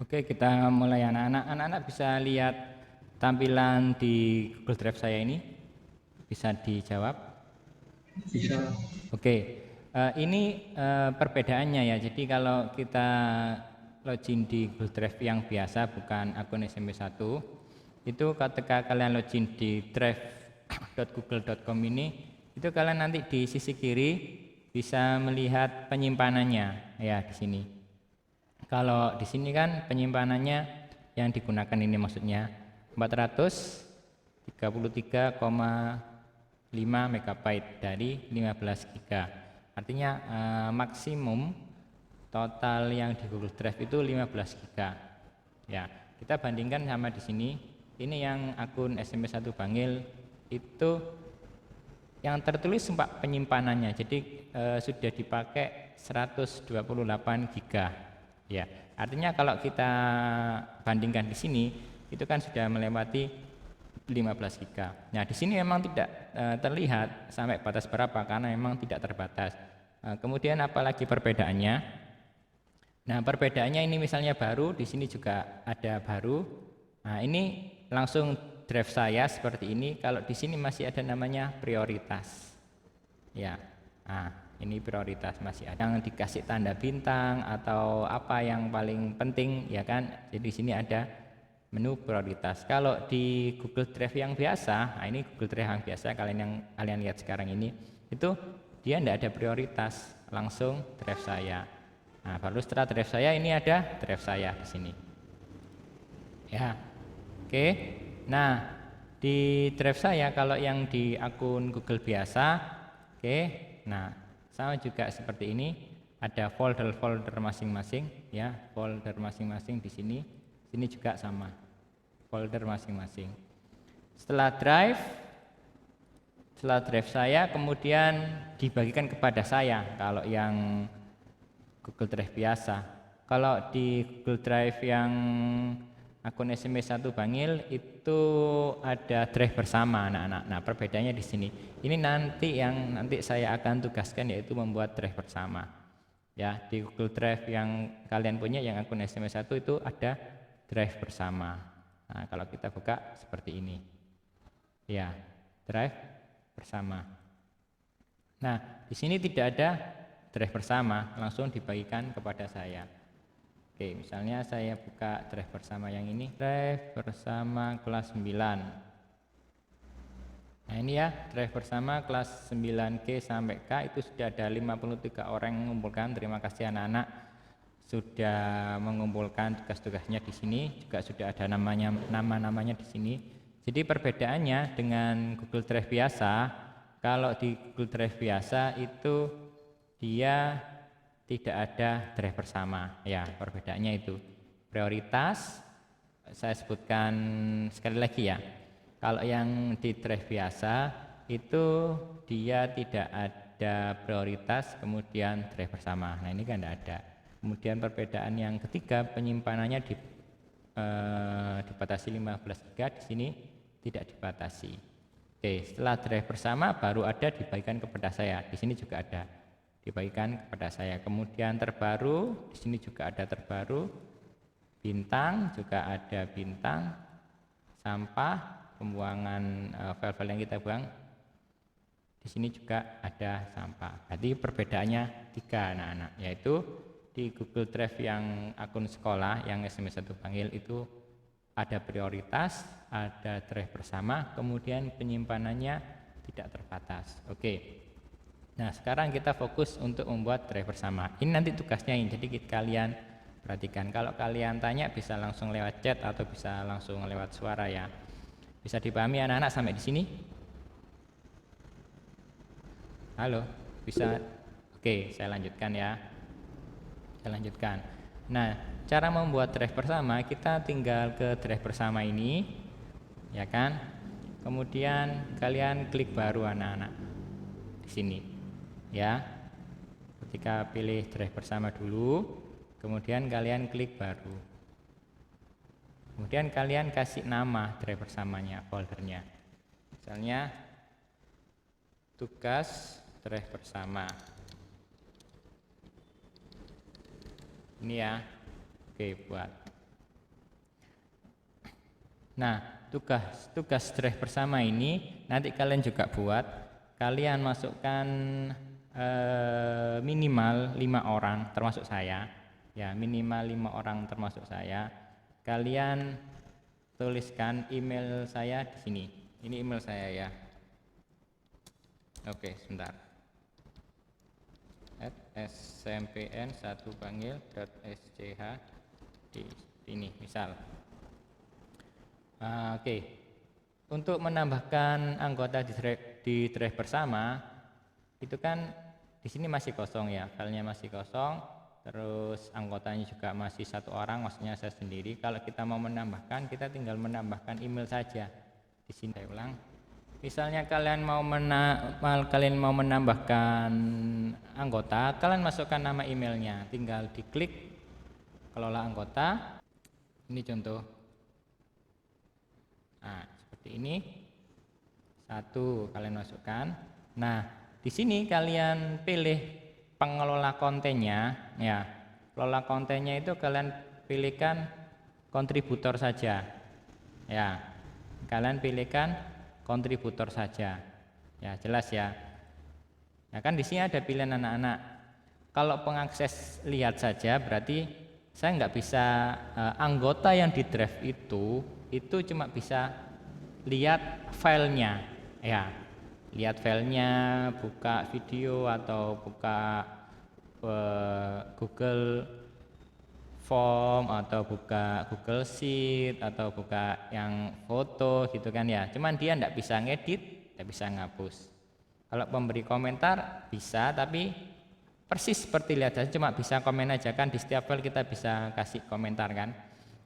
Oke, kita mulai anak-anak. Anak-anak bisa lihat tampilan di Google Drive saya ini? Bisa dijawab? Bisa. Oke, ini perbedaannya ya. Jadi kalau kita login di Google Drive yang biasa, bukan akun SMP1, itu ketika kalian login di drive.google.com ini, itu kalian nanti di sisi kiri bisa melihat penyimpanannya ya di sini. Kalau di sini kan penyimpanannya yang digunakan ini maksudnya 433,5 MB dari 15 GB. Artinya maksimum total yang di Google Drive itu 15 GB. Ya, kita bandingkan sama di sini. Ini yang akun SMP1 Bangil itu yang tertulis sempat penyimpanannya. Jadi sudah dipakai 128 GB. Ya, artinya kalau kita bandingkan di sini itu kan sudah melewati 15 GB. Nah, di sini memang tidak terlihat sampai batas berapa karena memang tidak terbatas. Kemudian apalagi perbedaannya? Nah, perbedaannya ini misalnya baru, di sini juga ada baru. Nah, ini langsung drive saya seperti ini. Kalau di sini masih ada namanya prioritas. Ya. Nah, ini prioritas masih ada yang dikasih tanda bintang atau apa yang paling penting ya kan. Jadi di sini ada menu prioritas. Kalau di Google Drive yang biasa, nah ini Google Drive yang biasa yang kalian lihat sekarang ini, itu dia tidak ada prioritas, langsung drive saya. Nah, baru setelah drive saya ini ada drive saya di sini. Ya. Oke. Nah, di drive saya kalau yang di akun Google biasa, oke. Nah, sama juga seperti ini, ada folder-folder masing-masing ya, folder masing-masing di sini. Sini juga sama, folder masing-masing. Setelah drive saya kemudian dibagikan kepada saya kalau yang Google Drive biasa. Kalau di Google Drive yang akun SMP1 Bangil itu ada drive bersama anak-anak. Nah, perbedaannya di sini. Ini nanti saya akan tugaskan yaitu membuat drive bersama. Ya, di Google Drive yang kalian punya yang akun SMP1 itu ada drive bersama. Nah, kalau kita buka seperti ini. Ya, drive bersama. Nah, di sini tidak ada drive bersama, langsung dibagikan kepada saya. Oke, misalnya saya buka drive bersama yang ini, drive bersama kelas 9. Nah, ini ya, drive bersama kelas 9G sampai K itu sudah ada 53 orang yang mengumpulkan. Terima kasih anak-anak sudah mengumpulkan tugas-tugasnya di sini, juga sudah ada nama-namanya di sini. Jadi perbedaannya dengan Google Drive biasa, kalau di Google Drive biasa itu dia tidak ada drive bersama. Ya, perbedaannya itu. Prioritas saya sebutkan sekali lagi ya. Kalau yang di drive biasa itu dia tidak ada prioritas kemudian drive bersama. Nah, ini kan tidak ada. Kemudian perbedaan yang ketiga, penyimpanannya dibatasi 15 GB, di sini tidak dibatasi. Oke, setelah drive bersama baru ada dibagikan kepada saya. Di sini juga ada dibagikan kepada saya. Kemudian terbaru, di sini juga ada terbaru. Bintang juga ada bintang. Sampah, pembuangan file-file yang kita buang. Di sini juga ada sampah. Berarti perbedaannya 3 anak-anak, yaitu di Google Drive yang akun sekolah yang SMP1 Bangil itu ada prioritas, ada drive bersama, kemudian penyimpanannya tidak terbatas. Oke. Nah, sekarang kita fokus untuk membuat drive bersama. Ini nanti tugasnya ini, jadi kalian perhatikan. Kalau kalian tanya bisa langsung lewat chat atau bisa langsung lewat suara ya. Bisa dipahami anak-anak sampai di sini? Halo, bisa? Oke, saya lanjutkan ya. Saya lanjutkan. Nah, cara membuat drive bersama, kita tinggal ke drive bersama ini, ya kan? Kemudian kalian klik baru anak-anak di sini. Ya, ketika pilih drive bersama dulu, kemudian kalian klik baru, kemudian kalian kasih nama drive bersamanya, foldernya, misalnya tugas drive bersama ini ya. Oke, buat Nah, tugas drive bersama ini nanti kalian juga buat. Kalian masukkan minimal 5 orang termasuk saya. Ya, minimal 5 orang termasuk saya. Kalian tuliskan email saya di sini. Ini email saya ya. Oke, sebentar. @smpn1bangil.sch di sini misal. Oke. Untuk menambahkan anggota di drive bersama itu kan di sini masih kosong ya, filenya masih kosong, terus anggotanya juga masih 1 orang, maksudnya saya sendiri. Kalau kita mau menambahkan, kita tinggal menambahkan email saja. Di sini saya ulang. Misalnya kalian mau menambahkan anggota, kalian masukkan nama emailnya, tinggal diklik kelola anggota. Ini contoh. Nah, seperti ini. 1 kalian masukkan. Nah, di sini kalian pilih pengelola kontennya, ya. Pengelola kontennya itu kalian pilihkan kontributor saja. Ya. Kalian pilihkan kontributor saja. Ya, jelas ya. Ya kan di sini ada pilihan anak-anak. Kalau pengakses lihat saja berarti saya nggak bisa anggota yang di drive itu cuma bisa lihat filenya. Ya. Lihat filenya, buka video atau buka Google Form atau buka Google Sheet atau buka yang foto gitu kan ya. Cuman dia enggak bisa ngedit, enggak bisa ngapus. Kalau pemberi komentar bisa, tapi persis seperti lihat saja, cuma bisa komen aja kan, di setiap file kita bisa kasih komentar kan.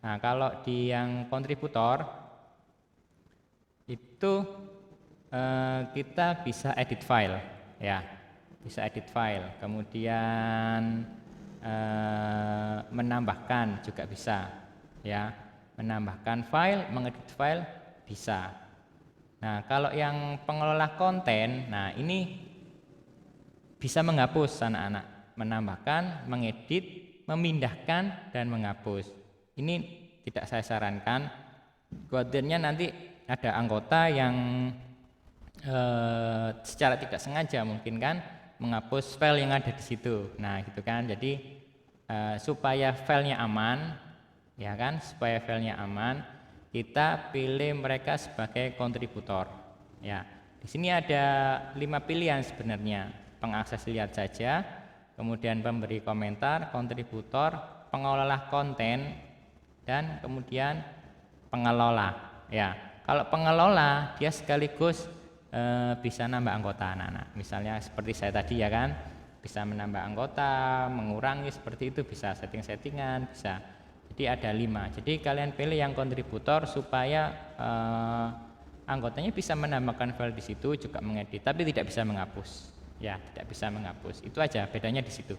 Nah, kalau di yang kontributor itu kita bisa edit file ya. Bisa edit file. Kemudian menambahkan juga bisa ya, menambahkan file, mengedit file bisa. Nah, kalau yang pengelola konten, nah ini bisa menghapus anak-anak, menambahkan, mengedit, memindahkan dan menghapus. Ini tidak saya sarankan. Khawatirnya nanti ada anggota yang secara tidak sengaja mungkin kan menghapus file yang ada di situ. Nah, gitu kan. Jadi supaya filenya aman, ya kan? Supaya filenya aman, kita pilih mereka sebagai kontributor. Ya, di sini ada 5 pilihan sebenarnya: pengakses lihat saja, kemudian pemberi komentar, kontributor, pengelola konten, dan kemudian pengelola. Ya, kalau pengelola dia sekaligus bisa nambah anggota anak-anak. Misalnya seperti saya tadi ya kan, bisa menambah anggota, mengurangi seperti itu, bisa setting-settingan, bisa. Jadi ada 5. Jadi kalian pilih yang kontributor supaya anggotanya bisa menambahkan file di situ, juga mengedit, tapi tidak bisa menghapus. Ya, tidak bisa menghapus. Itu aja bedanya di situ.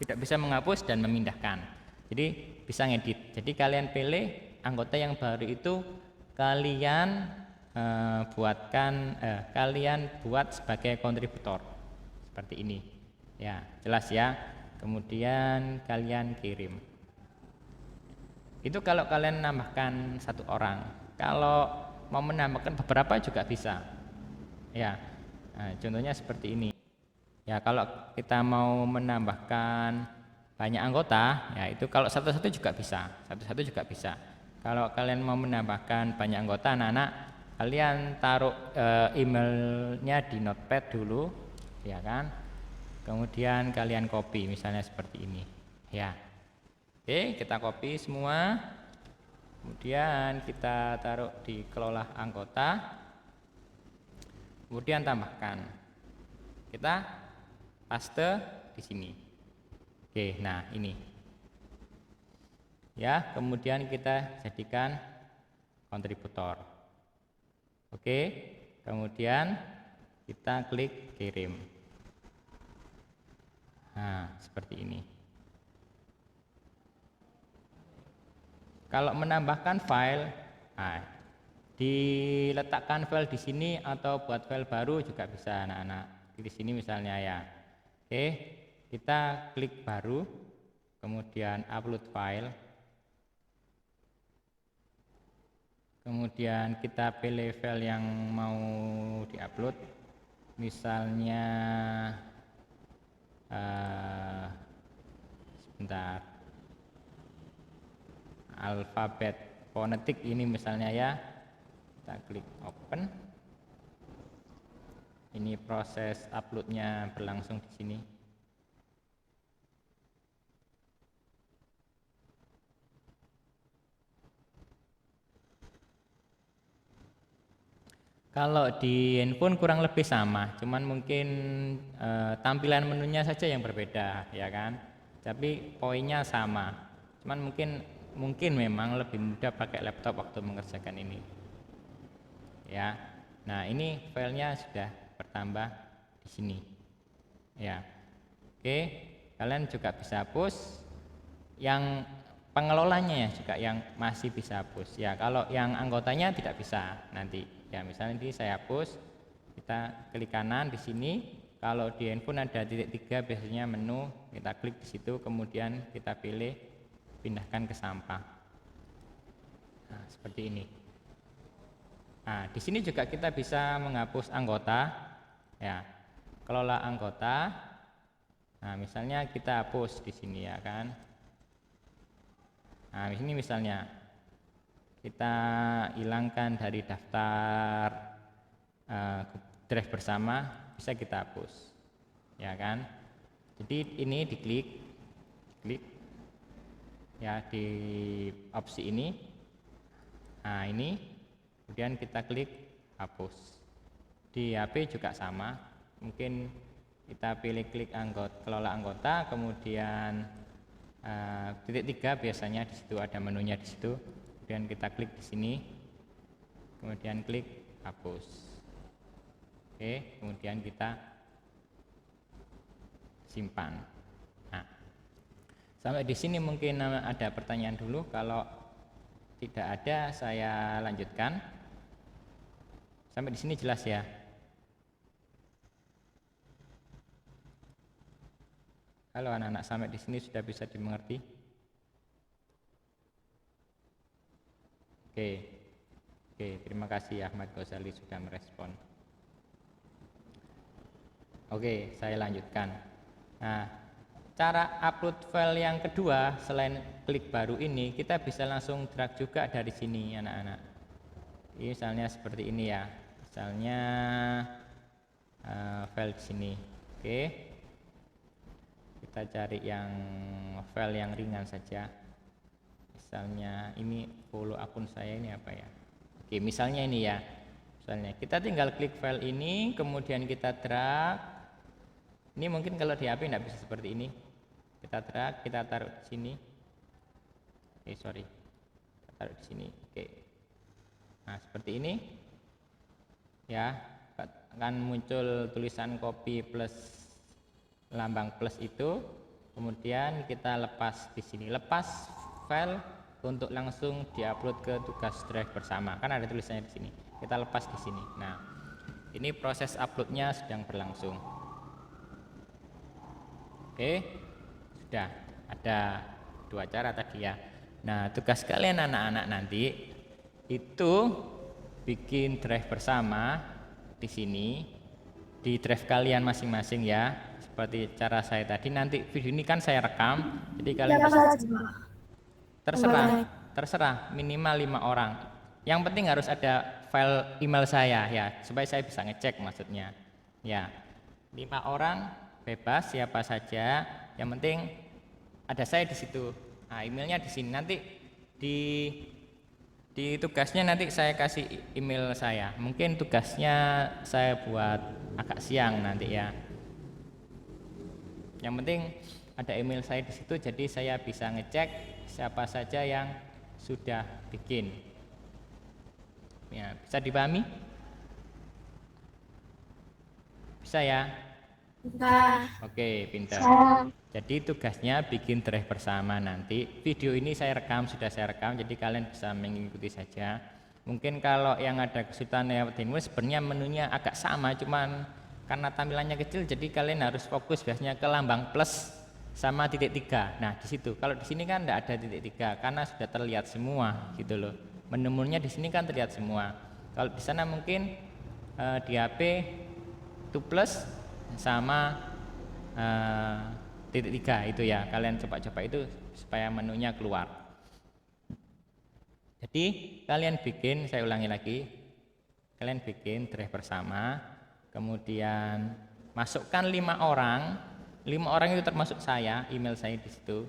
Tidak bisa menghapus dan memindahkan. Jadi bisa ngedit. Jadi kalian pilih anggota yang baru itu kalian kalian buat sebagai kontributor seperti ini ya, jelas ya. Kemudian kalian kirim. Itu kalau kalian menambahkan 1 orang. Kalau mau menambahkan beberapa juga bisa ya. Nah, contohnya seperti ini ya. Kalau kita mau menambahkan banyak anggota ya, itu kalau satu-satu juga bisa, satu-satu juga bisa. Kalau kalian mau menambahkan banyak anggota anak-anak, kalian taruh emailnya di notepad dulu ya kan, kemudian kalian copy misalnya seperti ini ya. Oke, kita copy semua, kemudian kita taruh di kelola anggota, kemudian tambahkan, kita paste di sini. Oke, nah ini ya, kemudian kita jadikan kontributor. Oke, kemudian kita klik kirim. Nah, seperti ini. Kalau menambahkan file, nah, diletakkan file di sini atau buat file baru juga bisa anak-anak. Di sini misalnya ya. Oke, kita klik baru, kemudian upload file. Kemudian kita pilih file yang mau diupload, misalnya sebentar, alfabet fonetik ini misalnya ya. Kita klik open. Ini proses uploadnya berlangsung di sini. Kalau di handphone kurang lebih sama, cuman mungkin tampilan menunya saja yang berbeda, ya kan? Tapi poinnya sama. Cuman mungkin memang lebih mudah pakai laptop waktu mengerjakan ini. Ya. Nah, ini filenya sudah bertambah di sini. Ya. Oke, kalian juga bisa hapus. Yang pengelolanya ya juga yang masih bisa hapus. Ya, kalau yang anggotanya tidak bisa nanti. Ya, misalnya ini saya hapus, kita klik kanan di sini. Kalau di handphone ada titik 3 biasanya menu, kita klik di situ, kemudian kita pilih pindahkan ke sampah. Nah, seperti ini. Nah, di sini juga kita bisa menghapus anggota. Ya, kelola anggota. Nah, misalnya kita hapus di sini ya kan. Nah, di sini misalnya kita hilangkan dari daftar drive bersama, bisa kita hapus, ya kan? Jadi ini diklik ya di opsi ini. Nah, ini kemudian kita klik hapus. Di HP juga sama, mungkin kita pilih klik kelola anggota, kemudian titik 3 biasanya di situ ada menunya di situ. Kemudian kita klik di sini, kemudian klik hapus. Oke, kemudian kita simpan. Nah, sampai di sini mungkin ada pertanyaan dulu. Kalau tidak ada, saya lanjutkan. Sampai di sini jelas ya. Halo anak-anak, sampai di sini sudah bisa dimengerti? Oke, terima kasih Ahmad Ghazali sudah merespon. Oke, saya lanjutkan. Nah, cara upload file yang kedua selain klik baru ini, kita bisa langsung drag juga dari sini anak-anak. Ini misalnya seperti ini ya. Misalnya file di sini. Oke. Kita cari yang file yang ringan saja. Misalnya ini follow akun saya ini apa ya? Oke, misalnya ini ya. Misalnya kita tinggal klik file ini, kemudian kita drag. Ini mungkin kalau di HP tidak bisa seperti ini. Kita drag, kita taruh di sini. Kita taruh di sini. Oke. Nah, seperti ini. Ya, akan muncul tulisan copy plus lambang plus itu. Kemudian kita lepas di sini. Lepas file untuk langsung diupload ke tugas drive bersama, kan ada tulisannya di sini. Kita lepas di sini. Nah, ini proses uploadnya sedang berlangsung. Oke, sudah ada 2 cara tadi ya. Nah, tugas kalian anak-anak nanti itu bikin drive bersama di sini di drive kalian masing-masing ya. Seperti cara saya tadi. Nanti video ini kan saya rekam, jadi kalian bisa terserah minimal 5 orang. Yang penting harus ada file email saya ya, supaya saya bisa ngecek maksudnya. Ya, 5 orang bebas siapa saja, yang penting ada saya di situ. Nah, emailnya di sini. Nanti di tugasnya nanti saya kasih email saya. Mungkin tugasnya saya buat agak siang nanti ya. Yang penting ada email saya di situ, jadi saya bisa ngecek siapa saja yang sudah bikin. Ya, bisa dipahami? Bisa ya? Bisa. Oke, pintar. Jadi tugasnya bikin drive bersama nanti. Video ini sudah saya rekam, jadi kalian bisa mengikuti saja. Mungkin kalau yang ada kesulitan lewat ini sebenarnya menunya agak sama, cuman karena tampilannya kecil, jadi kalian harus fokus biasanya ke lambang plus sama titik 3. Nah, di situ. Kalau di sini kan tidak ada titik 3 karena sudah terlihat semua gitu loh. menu-menunya di sini kan terlihat semua. Kalau di sana mungkin di HP itu plus sama titik 3 itu ya, kalian coba-coba itu supaya menunya keluar. Jadi kalian bikin, saya ulangi lagi, kalian bikin drive bersama, kemudian masukkan 5 orang itu termasuk saya, email saya di situ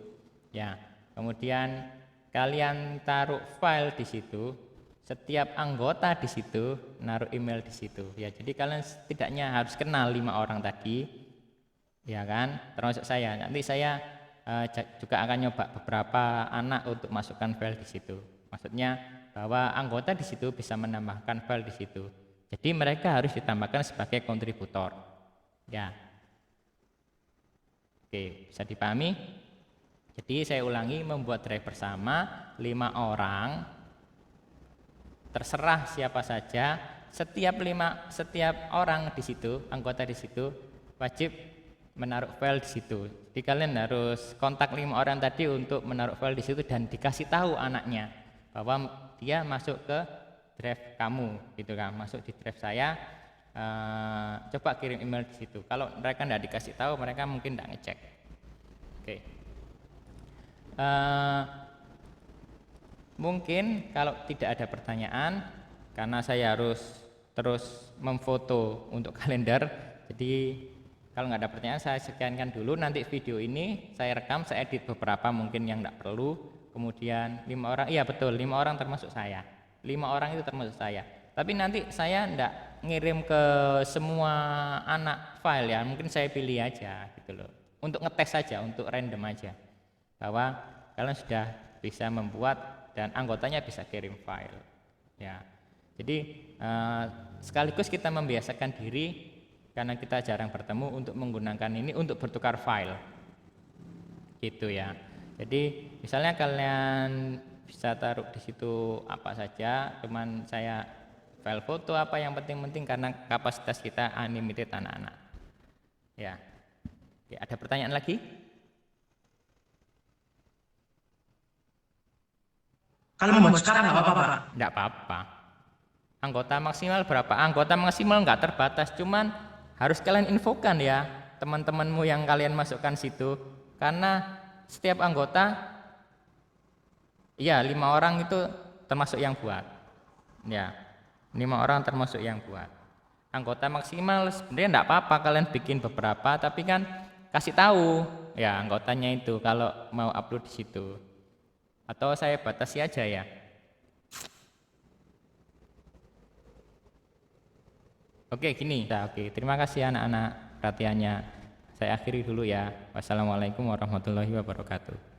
ya. Kemudian kalian taruh file di situ, setiap anggota di situ naruh email di situ ya. Jadi kalian setidaknya harus kenal 5 orang tadi ya kan, termasuk saya. Nanti saya juga akan nyoba beberapa anak untuk masukkan file di situ. Maksudnya bahwa anggota di situ bisa menambahkan file di situ. Jadi mereka harus ditambahkan sebagai kontributor ya. Oke, bisa dipahami? Jadi saya ulangi, membuat drive bersama 5 orang, terserah siapa saja, setiap orang di situ, anggota di situ wajib menaruh file di situ. Jadi kalian harus kontak 5 orang tadi untuk menaruh file di situ dan dikasih tahu anaknya bahwa dia masuk ke drive kamu gitu kan, masuk di drive saya. Coba kirim email di situ. Kalau mereka tidak dikasih tahu, mereka mungkin tidak ngecek. Oke. Mungkin kalau tidak ada pertanyaan, karena saya harus terus memfoto untuk kalender, jadi kalau nggak ada pertanyaan saya sekiankan dulu. Nanti video ini saya rekam, saya edit beberapa mungkin yang tidak perlu. Kemudian 5 orang, iya betul, 5 orang termasuk saya. 5 orang itu termasuk saya. Tapi nanti saya enggak ngirim ke semua anak file ya, mungkin saya pilih aja gitu loh. Untuk ngetes saja, untuk random aja. Bahwa kalian sudah bisa membuat dan anggotanya bisa kirim file. Ya. Jadi sekaligus kita membiasakan diri karena kita jarang bertemu untuk menggunakan ini untuk bertukar file. Gitu ya. Jadi misalnya kalian bisa taruh di situ apa saja, cuman saya file foto apa yang penting-penting karena kapasitas kita unlimited anak-anak. Ya. Oke, ada pertanyaan lagi? Kalau membuat sekarang nggak apa-apa, Pak? Enggak apa-apa. Anggota maksimal berapa? Anggota maksimal enggak terbatas, cuman harus kalian infokan ya teman-temanmu yang kalian masukkan situ. Karena setiap anggota, ya 5 orang itu termasuk yang buat. Ya, 5 orang termasuk yang buat. Anggota maksimal sebenarnya enggak apa-apa kalian bikin beberapa, tapi kan kasih tahu ya anggotanya itu kalau mau upload di situ. Atau saya batasi aja ya. Oke, gini. Nah, oke, terima kasih anak-anak perhatiannya. Saya akhiri dulu ya. Wassalamualaikum warahmatullahi wabarakatuh.